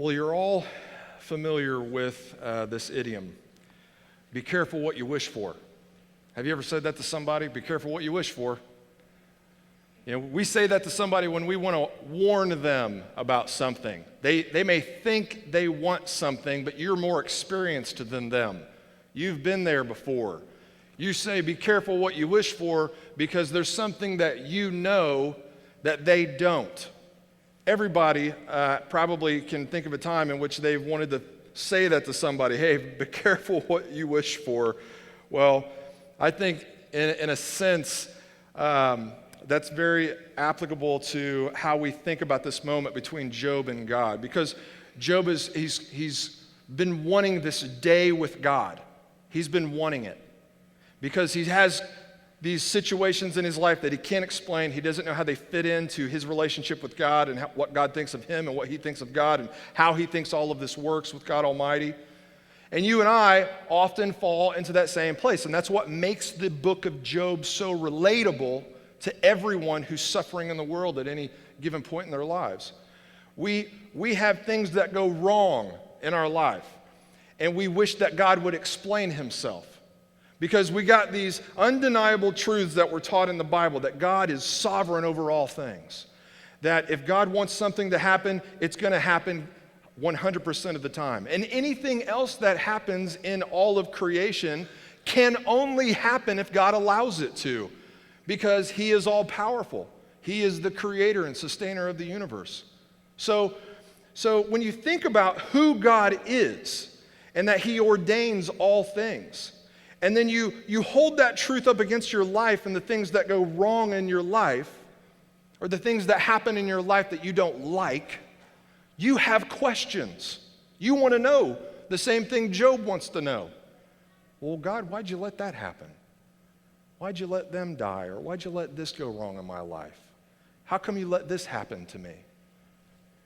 Well, you're all familiar with this idiom, be careful what you wish for. Have you ever said that to somebody? Be careful what you wish for. You know, we say that to somebody when we want to warn them about something. They may think they want something, but you're more experienced than them. You've been there before. You say, be careful what you wish for, because there's something that you know that they don't. Everybody probably can think of a time in which they've wanted to say that to somebody, hey, be careful what you wish for. Well, I think in a sense, that's very applicable to how we think about this moment between Job and God. Because Job he's been wanting this day with God. He's been wanting it. Because he has these situations in his life that he can't explain. He doesn't know how they fit into his relationship with God and what God thinks of him and what he thinks of God and how he thinks all of this works with God Almighty. And you and I often fall into that same place. And that's what makes the book of Job so relatable to everyone who's suffering in the world at any given point in their lives. We have things that go wrong in our life, and we wish that God would explain himself. Because we got these undeniable truths that we're taught in the Bible, that God is sovereign over all things. That if God wants something to happen, it's going to happen 100% of the time. And anything else that happens in all of creation can only happen if God allows it to. Because he is all powerful. He is the creator and sustainer of the universe. So when you think about who God is and that he ordains all things, and then you hold that truth up against your life and the things that go wrong in your life, or the things that happen in your life that you don't like, you have questions. You want to know the same thing Job wants to know. Well, God, why'd you let that happen? Why'd you let them die? Or why'd you let this go wrong in my life? How come you let this happen to me?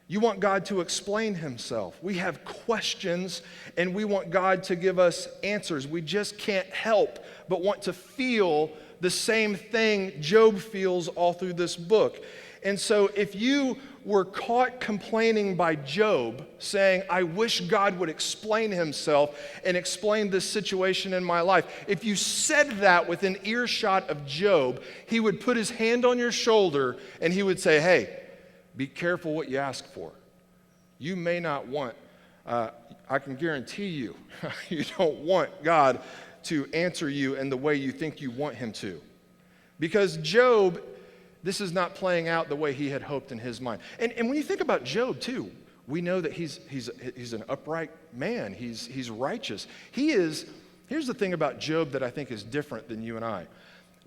You want God to explain himself. We have questions, and we want God to give us answers. We just can't help but want to feel the same thing Job feels all through this book. And so if you were caught complaining by Job, saying, I wish God would explain himself and explain this situation in my life, if you said that within earshot of Job, he would put his hand on your shoulder and he would say, hey, be careful what you ask for. You may not want, I can guarantee you, you don't want God to answer you in the way you think you want him to. Because Job, this is not playing out the way he had hoped in his mind. And when you think about Job too, we know that he's an upright man. He's righteous. Here's the thing about Job that I think is different than you and I.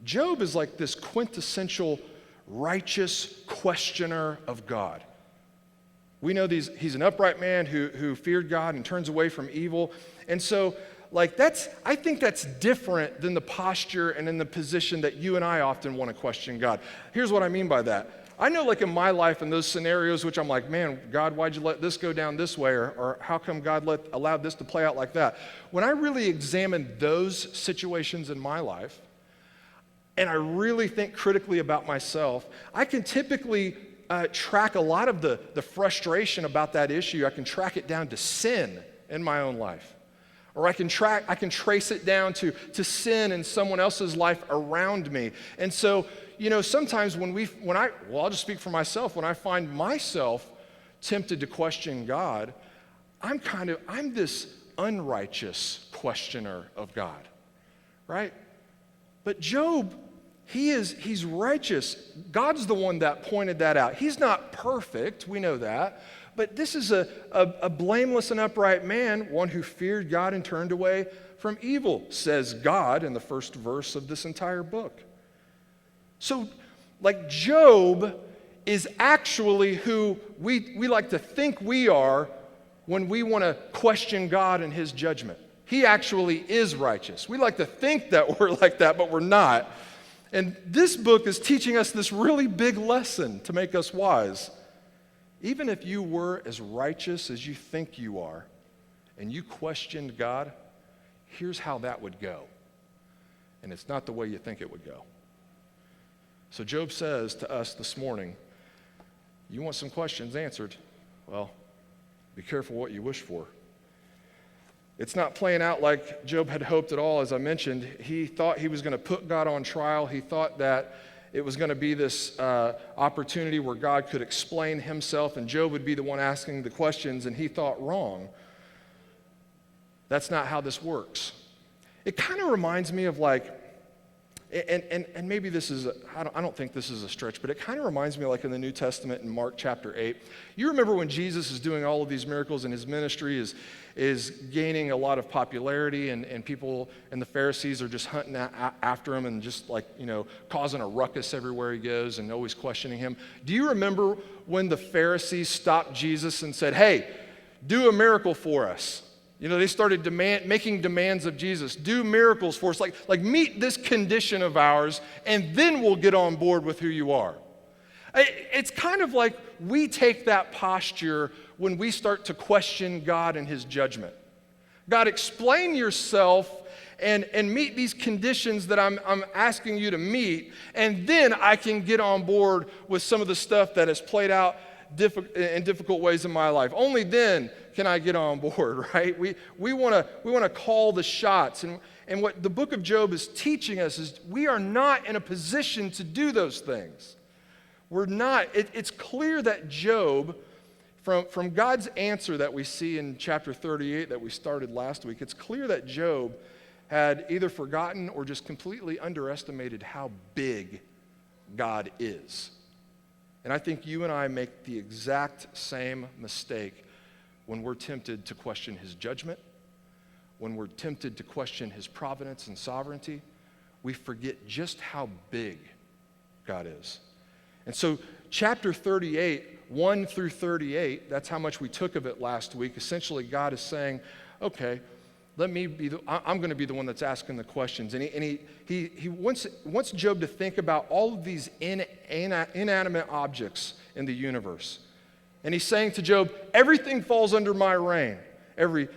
Job is like this quintessential righteous questioner of God. We know he's an upright man who feared God and turns away from evil. And so, I think that's different than the posture and in the position that you and I often want to question God. Here's what I mean by that. I know in my life in those scenarios, which I'm like, man, God, why'd you let this go down this way? Or how come God allowed this to play out like that? When I really examine those situations in my life, and I really think critically about myself, I can typically track a lot of the frustration about that issue. I can track it down to sin in my own life. Or I can trace it down to sin in someone else's life around me. And so, sometimes I'll just speak for myself, when I find myself tempted to question God, I'm this unrighteous questioner of God, right? But Job, he's righteous. God's the one that pointed that out. He's not perfect, we know that. But this is a blameless and upright man, one who feared God and turned away from evil, says God in the first verse of this entire book. So, Job is actually who we like to think we are when we want to question God and his judgment. He actually is righteous. We like to think that we're like that, but we're not. And this book is teaching us this really big lesson to make us wise. Even if you were as righteous as you think you are, and you questioned God, here's how that would go. And it's not the way you think it would go. So Job says to us this morning, you want some questions answered? Well, Be careful what you wish for. It's not playing out like Job had hoped at all. As I mentioned, he thought he was going to put God on trial. He thought that it was going to be this opportunity where God could explain himself and Job would be the one asking the questions, and he thought wrong. That's not how this works. It kind of reminds me of like, and maybe this is, I don't think this is a stretch, but it kind of reminds me like in the New Testament in Mark chapter 8. You remember when Jesus is doing all of these miracles and his ministry is gaining a lot of popularity and people and the Pharisees are just hunting after him and just like, causing a ruckus everywhere he goes and always questioning him. Do you remember when the Pharisees stopped Jesus and said, hey, do a miracle for us? They started making demands of Jesus. Do miracles for us. Like meet this condition of ours, and then we'll get on board with who you are. It's kind of like we take that posture when we start to question God and his judgment. God, explain yourself and meet these conditions that I'm asking you to meet, and then I can get on board with some of the stuff that has played out in difficult ways in my life. Only then can I get on board, right? We want to call the shots. And what the book of Job is teaching us is we are not in a position to do those things. We're not. It's clear that Job, from God's answer that we see in chapter 38 that we started last week, it's clear that Job had either forgotten or just completely underestimated how big God is. And I think you and I make the exact same mistake when we're tempted to question his judgment, when we're tempted to question his providence and sovereignty. We forget just how big God is. And so chapter 38, 1 through 38, that's how much we took of it last week. Essentially, God is saying, okay, I'm going to be the one that's asking the questions. And he wants Job to think about all of these inanimate objects in the universe. And he's saying to Job, everything falls under my reign. Every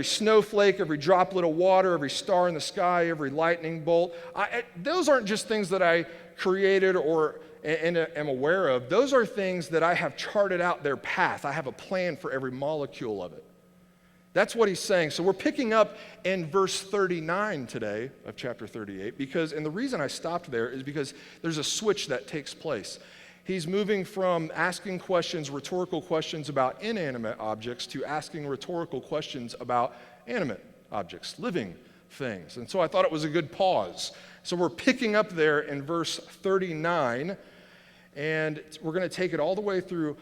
snowflake, every droplet of water, every star in the sky, every lightning bolt. Those aren't just things that I created or am aware of. Those are things that I have charted out their path. I have a plan for every molecule of it. That's what he's saying. So we're picking up in verse 39 today of chapter 38 and the reason I stopped there is because there's a switch that takes place. He's moving from asking questions, rhetorical questions about inanimate objects to asking rhetorical questions about animate objects, living things. And so I thought it was a good pause. So we're picking up there in verse 39 and we're going to take it all the way through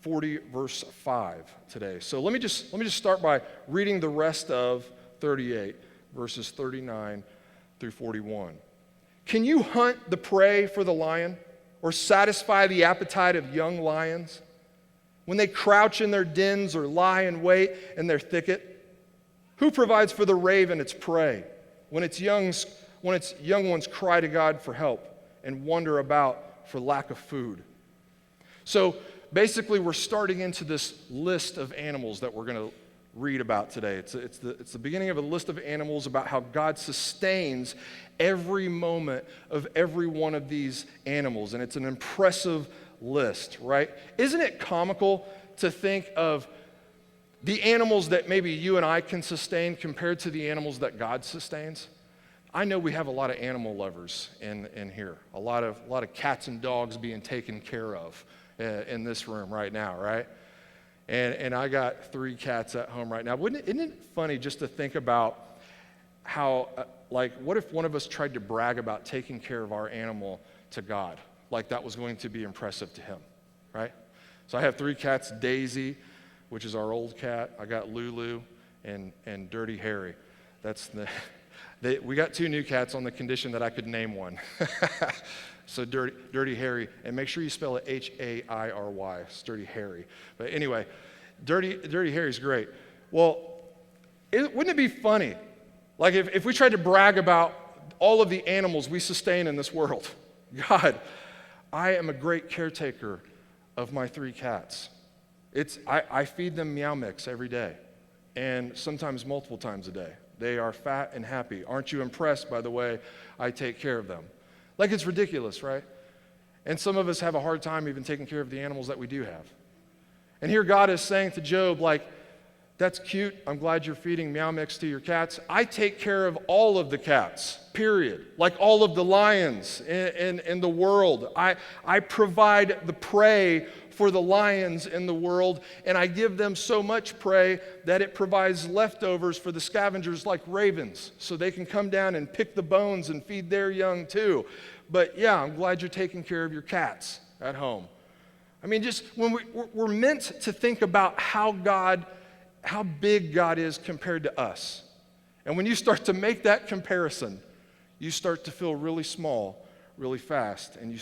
40 verse 5 today. So let me just start by reading the rest of 38, verses 39 through 41. Can you hunt the prey for the lion or satisfy the appetite of young lions? When they crouch in their dens or lie in wait in their thicket? Who provides for the raven its prey when its young ones cry to God for help and wander about for lack of food? So basically, we're starting into this list of animals that we're going to read about today. It's the beginning of a list of animals about how God sustains every moment of every one of these animals. And it's an impressive list, right? Isn't it comical to think of the animals that maybe you and I can sustain compared to the animals that God sustains? I know we have a lot of animal lovers in here, a lot of cats and dogs being taken care of in this room right now, right? And I got 3 cats at home right now. Isn't it funny just to think about how, what if one of us tried to brag about taking care of our animal to God? Like that was going to be impressive to him, right? So I have 3 cats, Daisy, which is our old cat. I got Lulu and Dirty Harry. We got 2 new cats on the condition that I could name one. So Dirty Harry, and make sure you spell it H-A-I-R-Y. It's Dirty Harry. But anyway, Dirty Harry's great. Well, wouldn't it be funny, like if we tried to brag about all of the animals we sustain in this world? God, I am a great caretaker of my 3 cats. I feed them Meow Mix every day, and sometimes multiple times a day. They are fat and happy. Aren't you impressed by the way I take care of them? Like, it's ridiculous, right? And some of us have a hard time even taking care of the animals that we do have. And here God is saying to Job, like, that's cute. I'm glad you're feeding Meow Mix to your cats. I take care of all of the cats, period. Like all of the lions in the world. I provide the prey for the lions in the world, and I give them so much prey that it provides leftovers for the scavengers like ravens, so they can come down and pick the bones and feed their young too. But yeah, I'm glad you're taking care of your cats at home. I mean, just when we're meant to think about how big God is compared to us. And when you start to make that comparison, you start to feel really small, really fast, and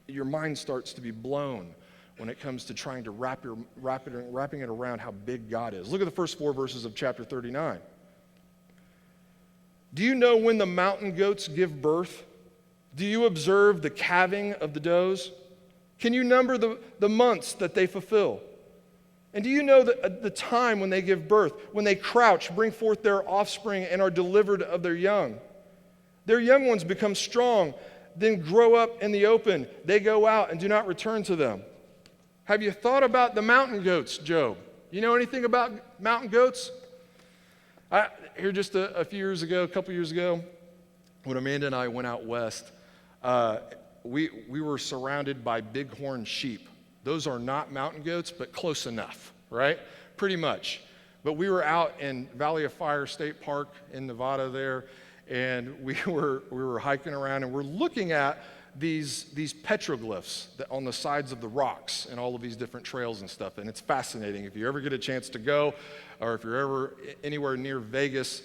your mind starts to be blown when it comes to trying to wrapping it around how big God is. Look at the first 4 verses of chapter 39. Do you know when the mountain goats give birth? Do you observe the calving of the does? Can you number the months that they fulfill? And do you know the time when they give birth, when they crouch, bring forth their offspring, and are delivered of their young? Their young ones become strong, then grow up in the open. They go out and do not return to them. Have you thought about the mountain goats, Job? You know anything about mountain goats? Here just a couple years ago, when Amanda and I went out west, we were surrounded by bighorn sheep. Those are not mountain goats, but close enough, right? Pretty much. But we were out in Valley of Fire State Park in Nevada there, and we were hiking around, and we're looking at these petroglyphs on the sides of the rocks and all of these different trails and stuff, and it's fascinating. If you ever get a chance to go, or if you're ever anywhere near Vegas,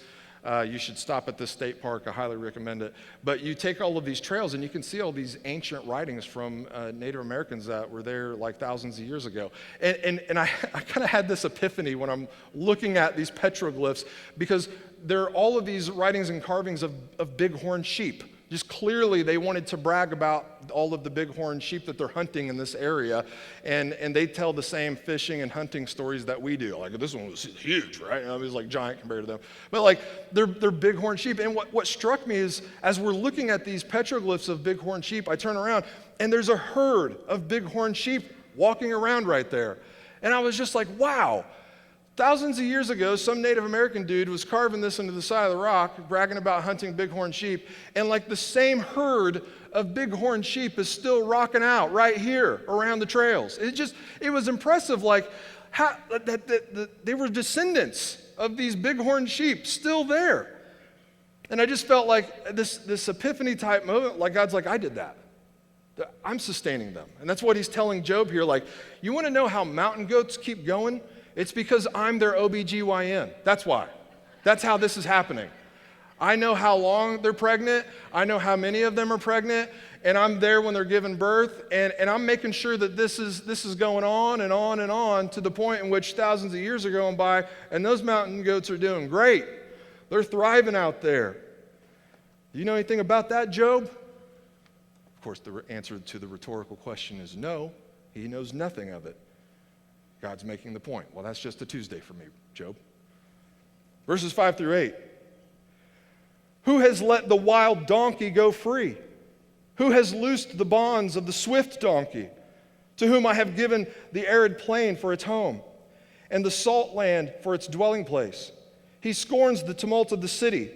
you should stop at this state park. I highly recommend it. But you take all of these trails and you can see all these ancient writings from Native Americans that were there like thousands of years ago. And I kind of had this epiphany when I'm looking at these petroglyphs, because there are all of these writings and carvings of bighorn sheep. Just clearly they wanted to brag about all of the bighorn sheep that they're hunting in this area, and they tell the same fishing and hunting stories that we do. Like, this one was huge, right? It was like giant compared to them. But like, they're bighorn sheep. And what struck me is, as we're looking at these petroglyphs of bighorn sheep, I turn around and there's a herd of bighorn sheep walking around right there. And I was just like, wow. Thousands of years ago, some Native American dude was carving this into the side of the rock, bragging about hunting bighorn sheep, and like the same herd of bighorn sheep is still rocking out right here around the trails. It was impressive, like how that they were descendants of these bighorn sheep still there. And I just felt like this epiphany type moment, like God's like, I did that. I'm sustaining them. And that's what he's telling Job here. Like, you want to know how mountain goats keep going? It's because I'm their OBGYN. That's why. That's how this is happening. I know how long they're pregnant. I know how many of them are pregnant. And I'm there when they're giving birth. And I'm making sure that this is going on and on and on to the point in which thousands of years are going by, and those mountain goats are doing great. They're thriving out there. Do you know anything about that, Job? Of course, the answer to the rhetorical question is no. He knows nothing of it. God's making the point. Well, that's just a Tuesday for me, Job. Verses 5 through 8. Who has let the wild donkey go free? Who has loosed the bonds of the swift donkey? To whom I have given the arid plain for its home, and the salt land for its dwelling place. He scorns the tumult of the city.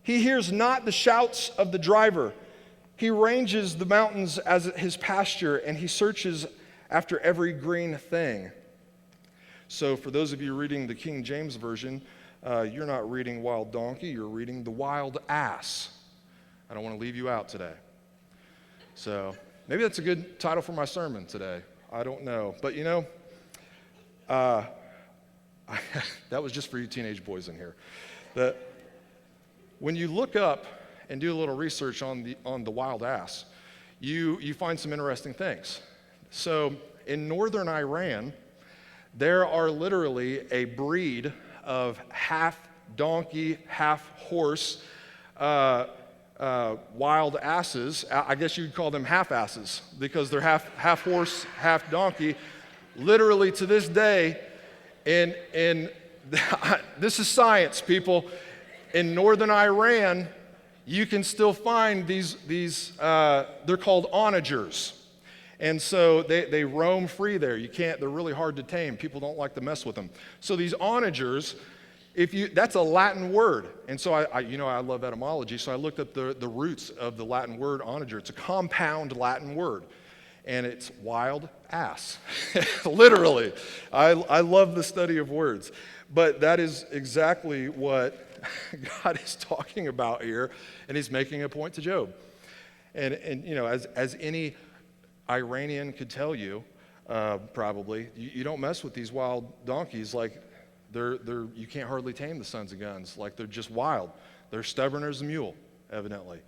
He hears not the shouts of the driver. He ranges the mountains as his pasture, and he searches after every green thing. So for those of you reading the King James Version, you're not reading wild donkey, you're reading the wild ass. I don't want to leave you out today. So maybe that's a good title for my sermon today. I don't know. But you know, that was just for you teenage boys in here. That when you look up and do a little research on the wild ass, you find some interesting things. So in northern Iran, there are literally a breed of half donkey, half horse wild asses. I guess you'd call them half asses because they're half horse, half donkey. Literally to this day, in this is science, people. In northern Iran, you can still find these they're called onagers. And so they roam free there. They're really hard to tame. People don't like to mess with them. So these onagers, that's a Latin word. And so I love etymology, so I looked up the roots of the Latin word onager. It's a compound Latin word, and it's wild ass, literally. I love the study of words. But that is exactly what God is talking about here, and he's making a point to Job. And as any Iranian could tell you, probably, you don't mess with these wild donkeys. Like you can't hardly tame the sons of guns. Like they're just wild. They're stubborn as a mule, evidently.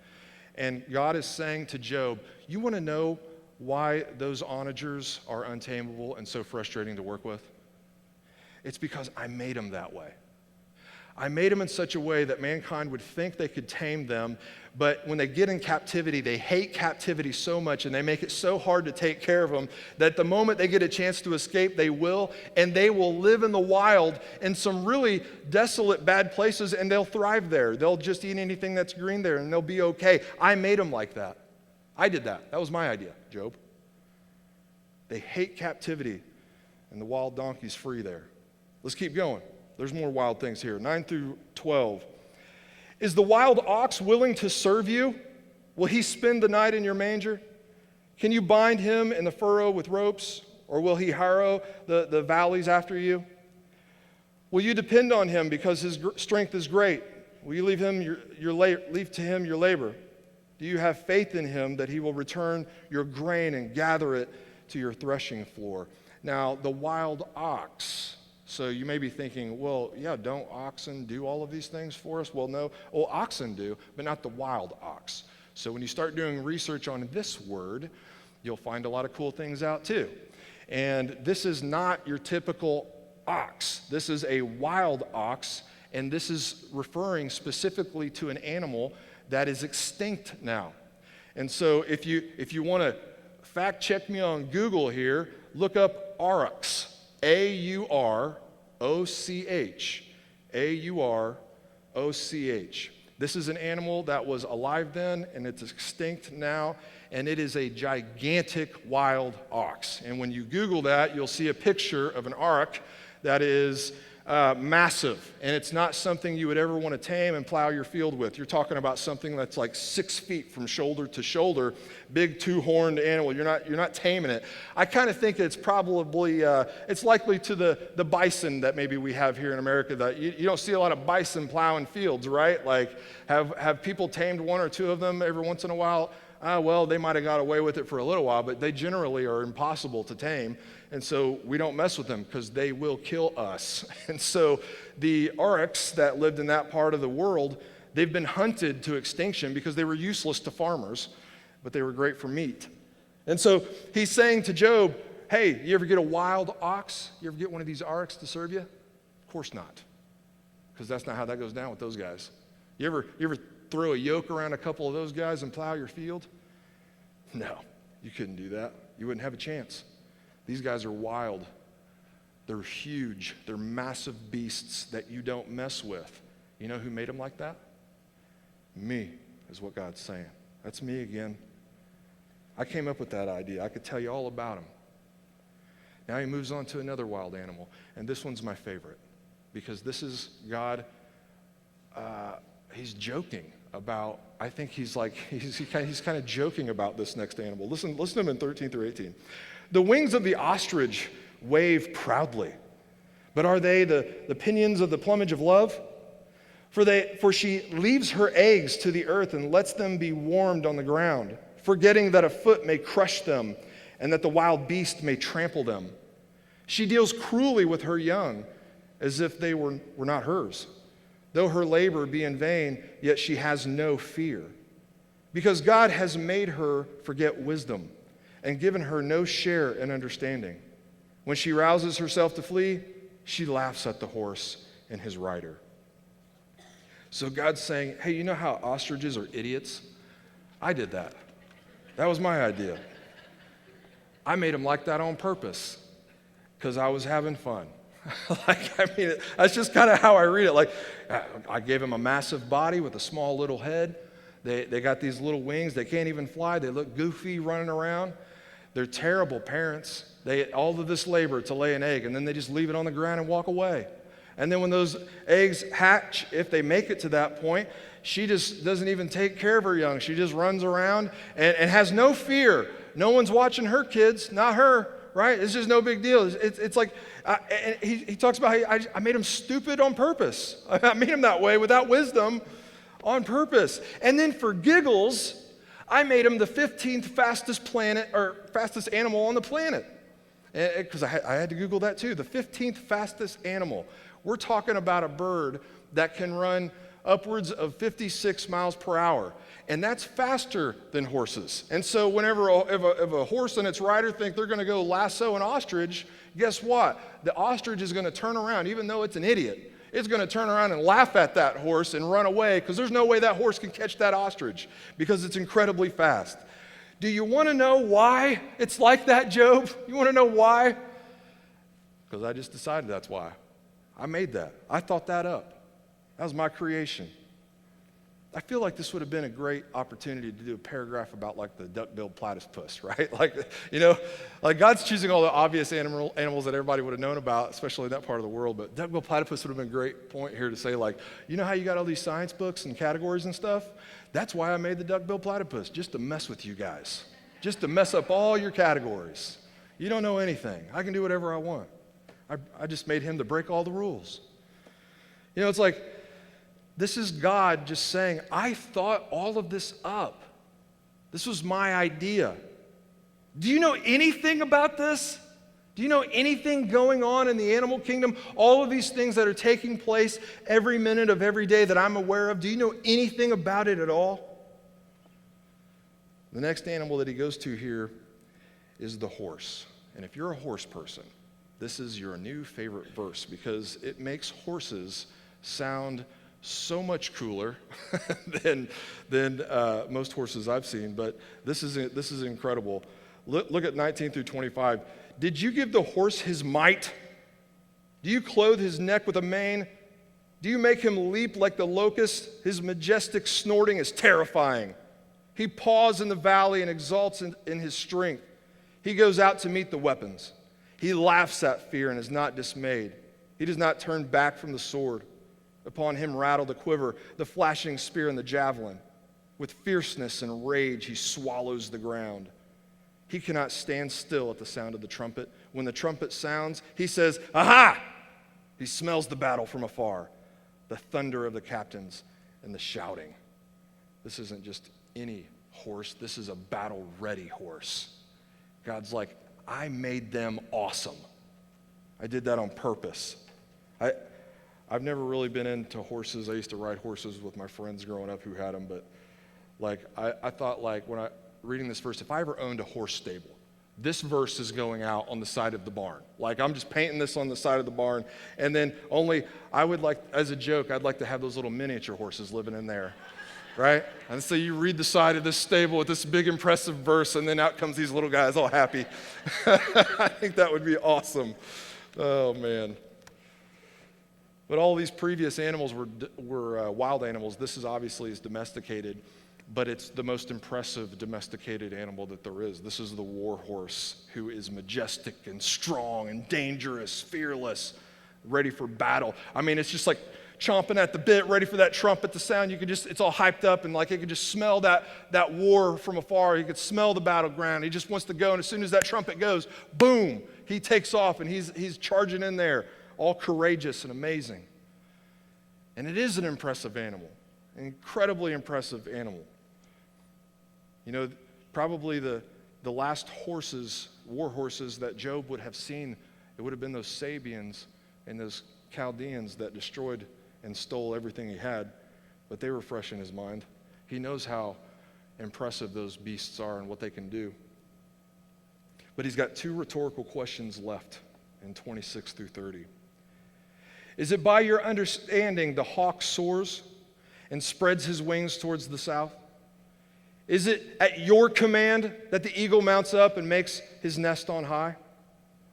And God is saying to Job, you want to know why those onagers are untamable and so frustrating to work with? It's because I made them that way. I made them in such a way that mankind would think they could tame them, but when they get in captivity, they hate captivity so much and they make it so hard to take care of them that the moment they get a chance to escape, they will, and they will live in the wild in some really desolate, bad places, and they'll thrive there. They'll just eat anything that's green there, and they'll be okay. I made them like that. I did that. That was my idea, Job. They hate captivity, and the wild donkey's free there. Let's keep going. There's more wild things here. 9 through 12. Is the wild ox willing to serve you? Will he spend the night in your manger? Can you bind him in the furrow with ropes, or will he harrow the valleys after you? Will you depend on him because his strength is great? Will you leave to him your labor? Do you have faith in him that he will return your grain and gather it to your threshing floor? Now, the wild ox. So you may be thinking, well, yeah, don't oxen do all of these things for us? Well, no. Well, oxen do, but not the wild ox. So when you start doing research on this word, you'll find a lot of cool things out too. And this is not your typical ox. This is a wild ox, and this is referring specifically to an animal that is extinct now. And so if you want to fact check me on Google here, look up aurochs. Auroch. Auroch. This is an animal that was alive then, and it's extinct now, and it is a gigantic wild ox. And when you Google that, you'll see a picture of an auroch that is massive, and it's not something you would ever want to tame and plow your field with. You're talking about something that's like 6 feet from shoulder to shoulder, big two-horned animal. You're not taming it. I kind of think it's probably it's likely to the bison that maybe we have here in America. That you don't see a lot of bison plowing fields, right? Like have people tamed one or two of them every once in a while? Well, they might have got away with it for a little while, but they generally are impossible to tame. And so we don't mess with them because they will kill us. And so the aurochs that lived in that part of the world, they've been hunted to extinction because they were useless to farmers, but they were great for meat. And so he's saying to Job, hey, you ever get a wild ox? You ever get one of these aurochs to serve you? Of course not, because that's not how that goes down with those guys. You ever throw a yoke around a couple of those guys and plow your field? No, you couldn't do that. You wouldn't have a chance. These guys are wild. They're huge. They're massive beasts that you don't mess with. You know who made them like that? Me, is what God's saying. That's me again. I came up with that idea. I could tell you all about him. Now he moves on to another wild animal, and this one's my favorite because this is God. He's joking about. I think he's kind of joking about this next animal. Listen to him in 13 through 18. The wings of the ostrich wave proudly, but are they the pinions of the plumage of love? For she leaves her eggs to the earth and lets them be warmed on the ground, forgetting that a foot may crush them and that the wild beast may trample them. She deals cruelly with her young as if they were not hers. Though her labor be in vain, yet she has no fear, because God has made her forget wisdom and given her no share in understanding. When she rouses herself to flee, she laughs at the horse and his rider. So God's saying, hey, you know how ostriches are idiots? I did that. That was my idea. I made them like that on purpose because I was having fun. That's just kind of how I read it. Like, I gave him a massive body with a small little head. They got these little wings. They can't even fly. They look goofy running around. They're terrible parents. All of this labor to lay an egg, and then they just leave it on the ground and walk away. And then when those eggs hatch, if they make it to that point, she just doesn't even take care of her young. She just runs around and has no fear. No one's watching her kids, not her, right? It's just no big deal. It's like, he talks about how I made him stupid on purpose. I made him that way without wisdom on purpose. And then for giggles, I made him the 15th fastest animal on the planet. Because I had to Google that too. The 15th fastest animal. We're talking about a bird that can run upwards of 56 miles per hour. And that's faster than horses. And so whenever if a horse and its rider think they're going to go lasso an ostrich, guess what? The ostrich is going to turn around, even though it's an idiot. It's going to turn around and laugh at that horse and run away, because there's no way that horse can catch that ostrich, because it's incredibly fast. Do you want to know why it's like that, Job? You want to know why? Because I just decided that's why. I made that. I thought that up. That was my creation. I feel like this would have been a great opportunity to do a paragraph about like the duck-billed platypus, right? Like God's choosing all the obvious animals that everybody would have known about, especially in that part of the world. But duck-billed platypus would have been a great point here to say, like, you know how you got all these science books and categories and stuff? That's why I made the duck-billed platypus, just to mess with you guys, just to mess up all your categories. You don't know anything. I can do whatever I want. I just made him to break all the rules. You know, it's like, this is God just saying, I thought all of this up. This was my idea. Do you know anything about this? Do you know anything going on in the animal kingdom? All of these things that are taking place every minute of every day that I'm aware of, do you know anything about it at all? The next animal that he goes to here is the horse. And if you're a horse person, this is your new favorite verse, because it makes horses sound so much cooler than most horses I've seen. But this is incredible. Look at 19 through 25. Did you give the horse his might? Do you clothe his neck with a mane? Do you make him leap like the locust? His majestic snorting is terrifying. He paws in the valley and exalts in his strength. He goes out to meet the weapons. He laughs at fear and is not dismayed. He does not turn back from the sword. Upon him rattle the quiver, the flashing spear and the javelin. With fierceness and rage he swallows the ground. He cannot stand still at the sound of the trumpet. When the trumpet sounds, he says, "Aha!" He smells the battle from afar, the thunder of the captains and the shouting. This isn't just any horse. This is a battle-ready horse. God's like, I made them awesome. I did that on purpose. I've never really been into horses. I used to ride horses with my friends growing up who had them, but like I thought, like, when reading this verse, if I ever owned a horse stable, this verse is going out on the side of the barn. Like, I'm just painting this on the side of the barn, and then I would like, as a joke, I'd like to have those little miniature horses living in there, right? And so you read the side of this stable with this big impressive verse, and then out comes these little guys all happy. I think that would be awesome. Oh, man. But all these previous animals were wild animals. This is obviously domesticated, but it's the most impressive domesticated animal that there is. This is the war horse, who is majestic and strong and dangerous, fearless, ready for battle. I mean, it's just like chomping at the bit, ready for that trumpet to sound. It's all hyped up, and like it could just smell that war from afar. He could smell the battleground. He just wants to go, and as soon as that trumpet goes, boom, he takes off, and he's charging in there, all courageous and amazing. And it is an impressive animal, an incredibly impressive animal. You know, probably the last war horses that Job would have seen, it would have been those Sabians and those Chaldeans that destroyed and stole everything he had, but they were fresh in his mind. He knows how impressive those beasts are and what they can do. But he's got two rhetorical questions left in 26 through 30. Is it by your understanding the hawk soars and spreads his wings towards the south? Is it at your command that the eagle mounts up and makes his nest on high?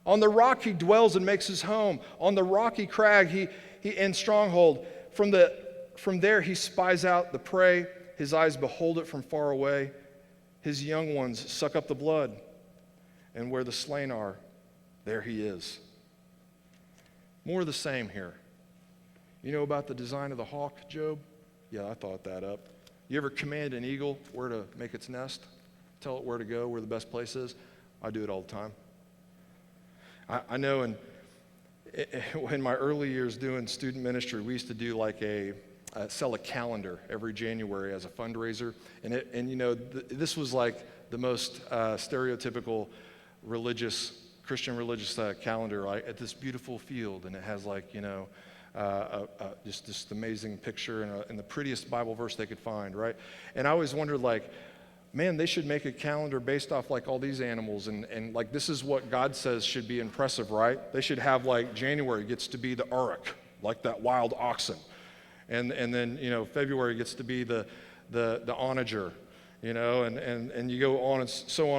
On the rock he dwells and makes his home. On the rocky crag he in stronghold. From there he spies out the prey. His eyes behold it from far away. His young ones suck up the blood. And where the slain are, there he is. More of the same here. You know about the design of the hawk, Job? Yeah, I thought that up. You ever command an eagle where to make its nest? Tell it where to go, where the best place is? I do it all the time. I know in my early years doing student ministry, we used to do like sell a calendar every January as a fundraiser. This was like the most stereotypical Christian religious calendar, like at this beautiful field, and it has like, just this amazing picture and the prettiest Bible verse they could find, right? And I always wondered, like, man, they should make a calendar based off like all these animals, and like this is what God says should be impressive, right? They should have like January gets to be the Uruk, like that wild oxen, and then February gets to be the onager, and you go on and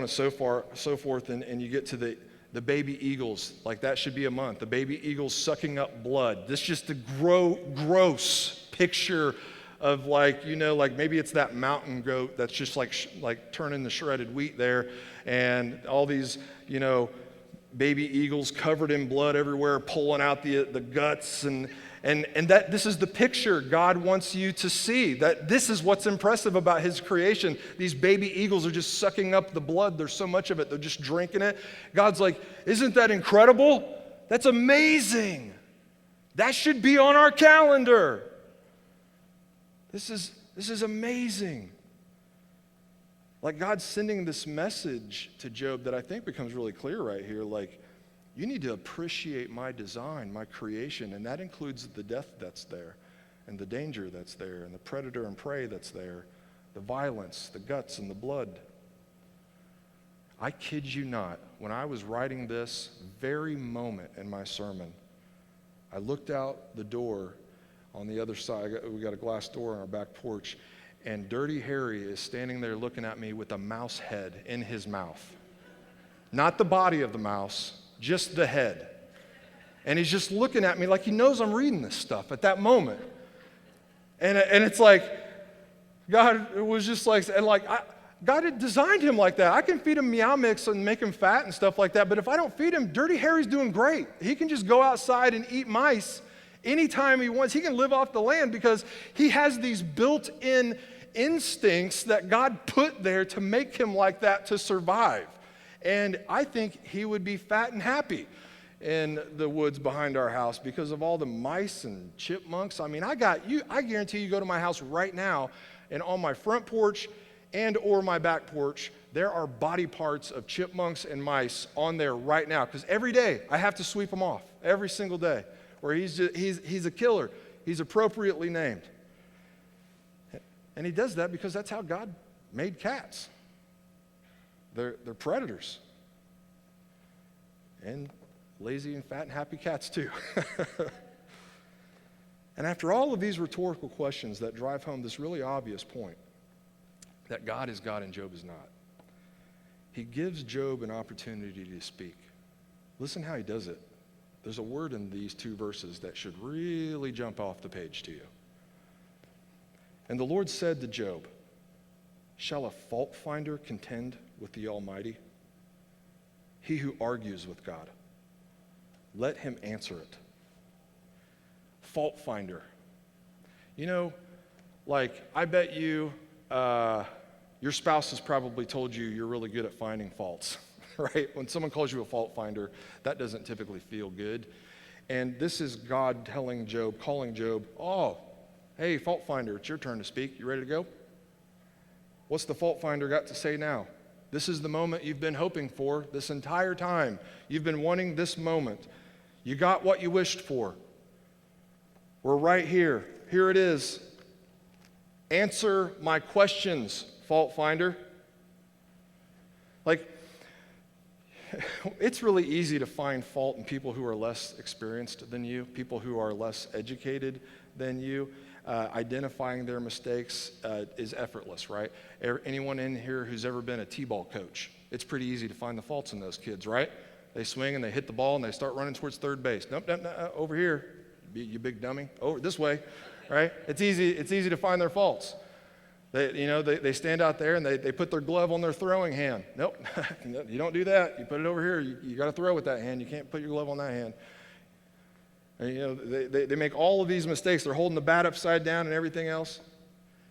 so forth, and you get to the baby eagles, like that should be a month. The baby eagles sucking up blood. This just a gross picture of like maybe it's that mountain goat that's just like turning the shredded wheat there, and all these baby eagles covered in blood everywhere, pulling out the guts, and that this is the picture God wants you to see, that this is what's impressive about his creation. These baby eagles are just sucking up the blood. There's so much of it, they're just drinking it. God's like, isn't that incredible? That's amazing. That should be on our calendar. This is amazing. Like God's sending this message to Job that I think becomes really clear right here. Like, you need to appreciate my design, my creation, and that includes the death that's there, and the danger that's there, and the predator and prey that's there, the violence, the guts, and the blood. I kid you not, when I was writing this very moment in my sermon, I looked out the door on the other side. We got a glass door on our back porch, and Dirty Harry is standing there looking at me with a mouse head in his mouth. Not the body of the mouse, just the head. And he's just looking at me like he knows I'm reading this stuff at that moment. And it's like, God was just like, God had designed him like that. I can feed him Meow Mix and make him fat and stuff like that, but if I don't feed him, Dirty Harry's doing great. He can just go outside and eat mice anytime he wants. He can live off the land because he has these built-in instincts that God put there to make him like that to survive. And I think he would be fat and happy in the woods behind our house because of all the mice and chipmunks. I mean, I guarantee you go to my house right now, and on my front porch and or my back porch, there are body parts of chipmunks and mice on there right now, because every day I have to sweep them off, every single day, where he's a killer. He's appropriately named. And he does that because that's how God made cats. They're predators. And lazy and fat and happy cats too. And after all of these rhetorical questions that drive home this really obvious point, that God is God and Job is not, he gives Job an opportunity to speak. Listen how he does it. There's a word in these two verses that should really jump off the page to you. And the Lord said to Job, "Shall a fault finder contend with the Almighty? He who argues with God, let him answer it." Fault finder. I bet you your spouse has probably told you you're really good at finding faults, right? When someone calls you a fault finder, that doesn't typically feel good. And this is God calling Job, "Oh, hey, fault finder, it's your turn to speak. You ready to go? What's the fault finder got to say now? This is the moment you've been hoping for this entire time. You've been wanting this moment. You got what you wished for. We're right here. Here it is. Answer my questions, fault finder." It's really easy to find fault in people who are less experienced than you, people who are less educated than you. Identifying their mistakes is effortless, right? Anyone in here who's ever been a t-ball coach, it's pretty easy to find the faults in those kids, right? They swing and they hit the ball and they start running towards third base. Nope, over here, you big dummy. Over this way, right? It's easy to find their faults. They stand out there and they put their glove on their throwing hand. Nope, you don't do that. You put it over here. You got to throw with that hand. You can't put your glove on that hand. And, they make all of these mistakes. They're holding the bat upside down and everything else.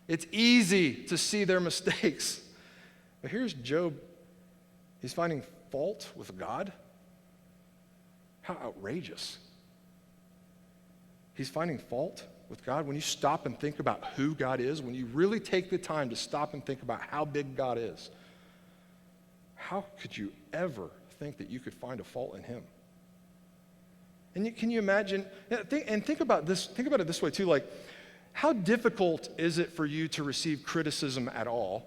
It's easy to see their mistakes. But here's Job. He's finding fault with God. How outrageous. He's finding fault with God. When you stop and think about who God is, when you really take the time to stop and think about how big God is, how could you ever think that you could find a fault in him? And can you imagine, think about this, think about it this way too, like, how difficult is it for you to receive criticism at all,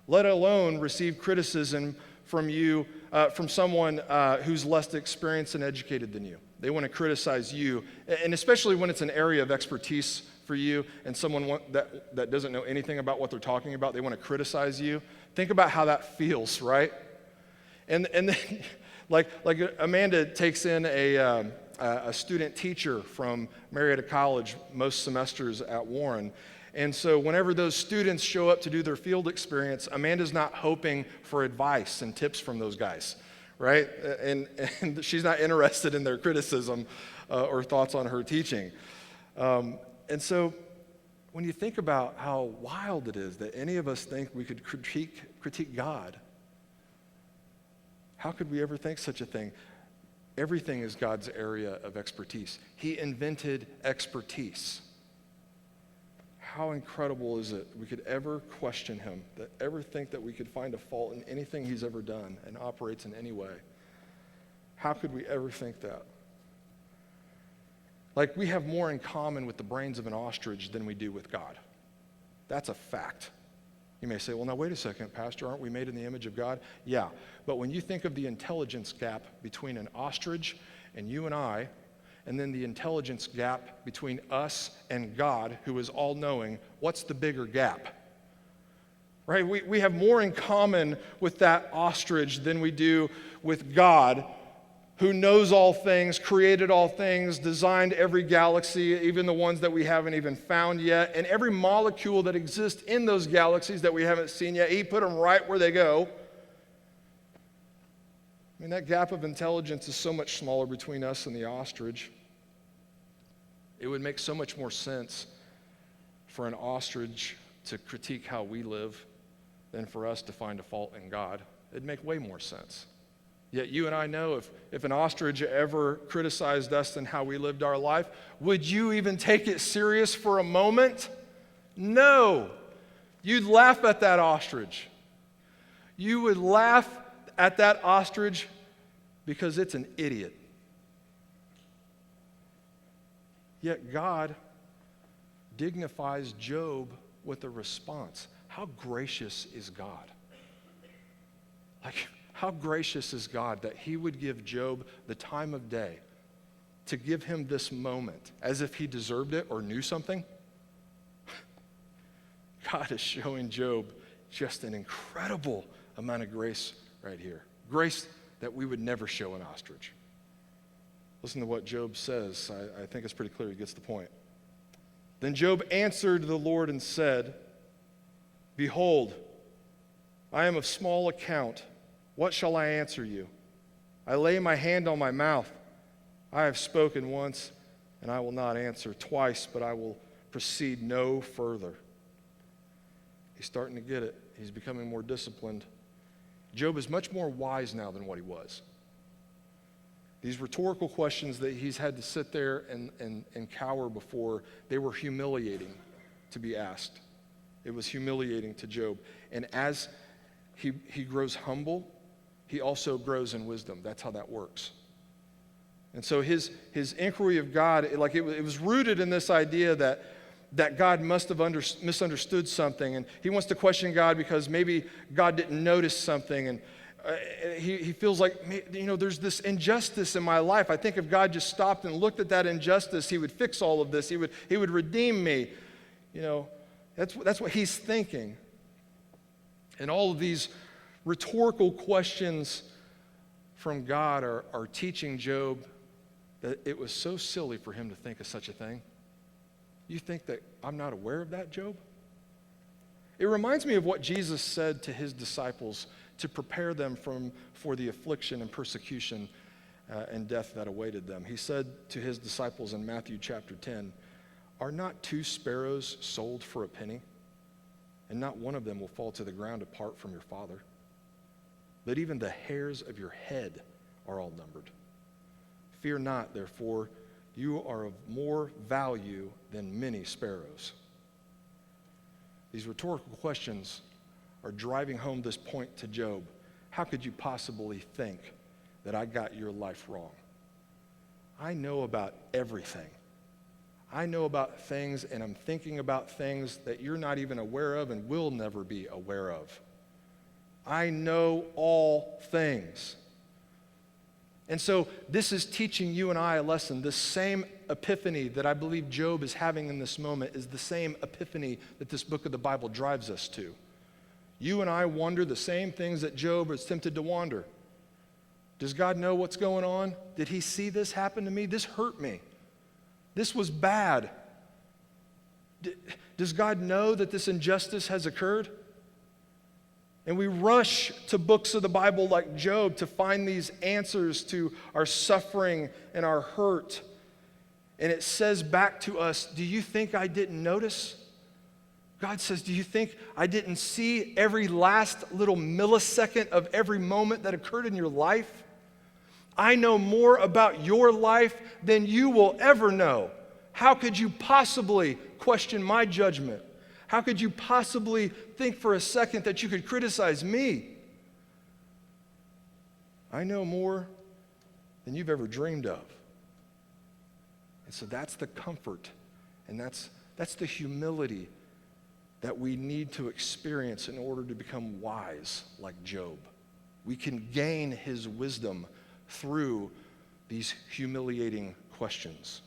let alone receive criticism from you, from someone who's less experienced and educated than you? They want to criticize you, and especially when it's an area of expertise for you and someone that doesn't know anything about what they're talking about, they want to criticize you. Think about how that feels, right? And then, like Amanda takes in a student teacher from Marietta College most semesters at Warren. And so whenever those students show up to do their field experience, Amanda's not hoping for advice and tips from those guys, right? And she's not interested in their criticism or thoughts on her teaching. And so when you think about how wild it is that any of us think we could critique God, how could we ever think such a thing? Everything is God's area of expertise. He invented expertise. How incredible is it we could ever question him, that ever think that we could find a fault in anything he's ever done and operates in any way? How could we ever think that? Like, we have more in common with the brains of an ostrich than we do with God. That's a fact. You may say, well, now wait a second, Pastor, aren't we made in the image of God? Yeah, but when you think of the intelligence gap between an ostrich and you and I, and then the intelligence gap between us and God, who is all-knowing, what's the bigger gap? Right? We have more in common with that ostrich than we do with God, who knows all things, created all things, designed every galaxy, even the ones that we haven't even found yet, and every molecule that exists in those galaxies that we haven't seen yet. He put them right where they go. I mean, that gap of intelligence is so much smaller between us and the ostrich. It would make so much more sense for an ostrich to critique how we live than for us to find a fault in God. It'd make way more sense. Yet you and I know if an ostrich ever criticized us and how we lived our life, would you even take it serious for a moment? No. You'd laugh at that ostrich. You would laugh at that ostrich because it's an idiot. Yet God dignifies Job with a response. How gracious is God? How gracious is God that he would give Job the time of day to give him this moment as if he deserved it or knew something? God is showing Job just an incredible amount of grace right here. Grace that we would never show an ostrich. Listen to what Job says. I think it's pretty clear. He gets the point. Then Job answered the Lord and said, "Behold, I am of small account. What shall I answer you? I lay my hand on my mouth. I have spoken once, and I will not answer. Twice, but I will proceed no further." He's starting to get it. He's becoming more disciplined. Job is much more wise now than what he was. These rhetorical questions that he's had to sit there and cower before, they were humiliating to be asked. It was humiliating to Job. And as he grows humble, he also grows in wisdom. That's how that works. And so his inquiry of God, it was rooted in this idea that God must have misunderstood something, and he wants to question God because maybe God didn't notice something, and he feels like, there's this injustice in my life. I think if God just stopped and looked at that injustice, he would fix all of this. He would redeem me. That's what he's thinking. And all of these rhetorical questions from God are teaching Job that it was so silly for him to think of such a thing. You think that I'm not aware of that, Job? It reminds me of what Jesus said to his disciples to prepare them for the affliction and persecution and death that awaited them. He said to his disciples in Matthew chapter 10, "Are not 2 sparrows sold for a penny? And not one of them will fall to the ground apart from your Father. But even the hairs of your head are all numbered. Fear not, therefore, you are of more value than many sparrows." These rhetorical questions are driving home this point to Job. How could you possibly think that I got your life wrong? I know about everything. I know about things, and I'm thinking about things that you're not even aware of and will never be aware of. I know all things. And so this is teaching you and I a lesson. This same epiphany that I believe Job is having in this moment is the same epiphany that this book of the Bible drives us to. You and I wonder the same things that Job is tempted to wonder. Does God know what's going on? Did he see this happen to me? This hurt me. This was bad. Does God know that this injustice has occurred? And we rush to books of the Bible like Job to find these answers to our suffering and our hurt. And it says back to us, do you think I didn't notice? God says, do you think I didn't see every last little millisecond of every moment that occurred in your life? I know more about your life than you will ever know. How could you possibly question my judgment? How could you possibly think for a second that you could criticize me? I know more than you've ever dreamed of. And so that's the comfort, and that's the humility that we need to experience in order to become wise like Job. We can gain his wisdom through these humiliating questions.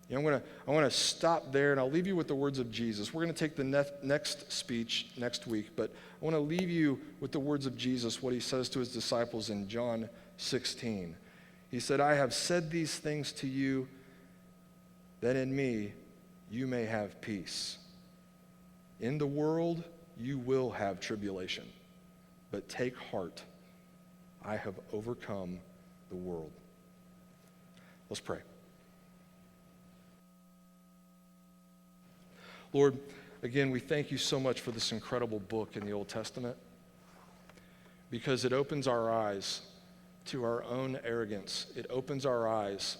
You know, I want to stop there, and I'll leave you with the words of Jesus. We're going to take the next speech next week, but I want to leave you with the words of Jesus, what he says to his disciples in John 16. He said, "I have said these things to you, that in me you may have peace. In the world you will have tribulation, but take heart, I have overcome the world." Let's pray. Lord, again, we thank you so much for this incredible book in the Old Testament, because it opens our eyes to our own arrogance. It opens our eyes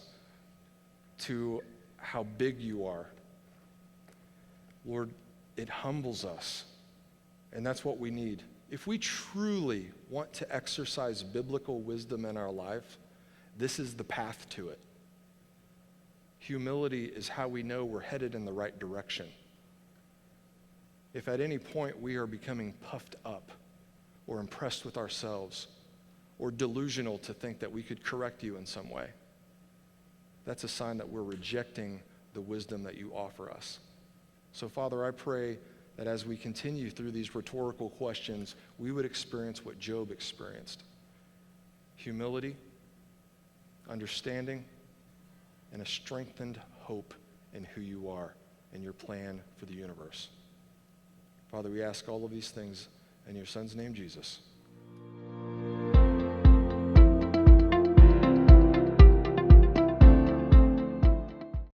to how big you are. Lord, it humbles us, and that's what we need. If we truly want to exercise biblical wisdom in our life, this is the path to it. Humility is how we know we're headed in the right direction. If at any point we are becoming puffed up or impressed with ourselves or delusional to think that we could correct you in some way, that's a sign that we're rejecting the wisdom that you offer us. So, Father, I pray that as we continue through these rhetorical questions, we would experience what Job experienced: humility, understanding, and a strengthened hope in who you are and your plan for the universe. Father, we ask all of these things in your Son's name, Jesus.